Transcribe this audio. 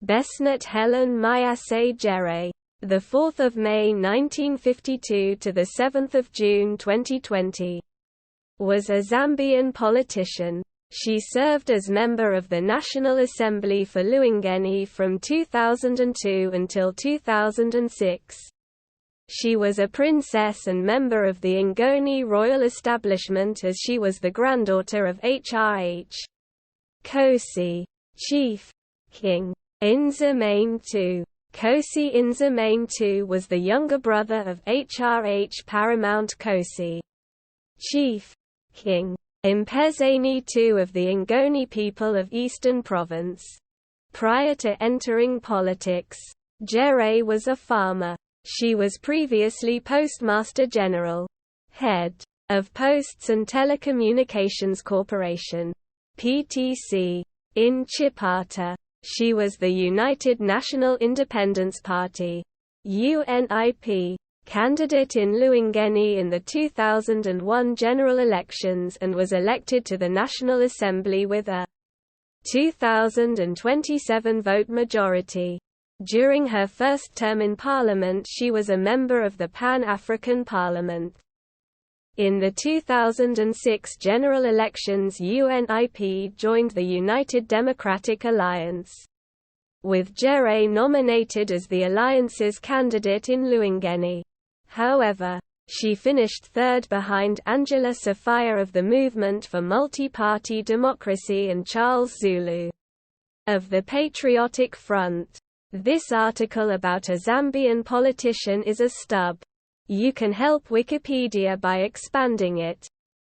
Besnat Hellen Mayase Jere, the 4th of May 1952 to the 7th of June 2020, was a Zambian politician. She served as member of the National Assembly for Luangeni from 2002 until 2006. She was a princess and member of the Ngoni Royal Establishment, as she was the granddaughter of HRH Nkosi, Chief King Nzamane II. Nkosi Nzamane II was the younger brother of HRH Paramount Nkosi, Chief King Mpezeni II of the Ngoni people of Eastern Province. Prior to entering politics, Jere was a farmer. She was previously Postmaster General, head of Posts and Telecommunications Corporation (PTC) in Chipata. She was the United National Independence Party (UNIP) candidate in Luangeni in the 2001 general elections and was elected to the National Assembly with a 2,027 vote majority. During her first term in Parliament, she was a member of the Pan-African Parliament. In the 2006 general elections, UNIP joined the United Democratic Alliance, with Jere nominated as the alliance's candidate in Luangeni. However, she finished third behind Angela Sophia of the Movement for Multi-Party Democracy and Charles Zulu of the Patriotic Front. This article about a Zambian politician is a stub. You can help Wikipedia by expanding it.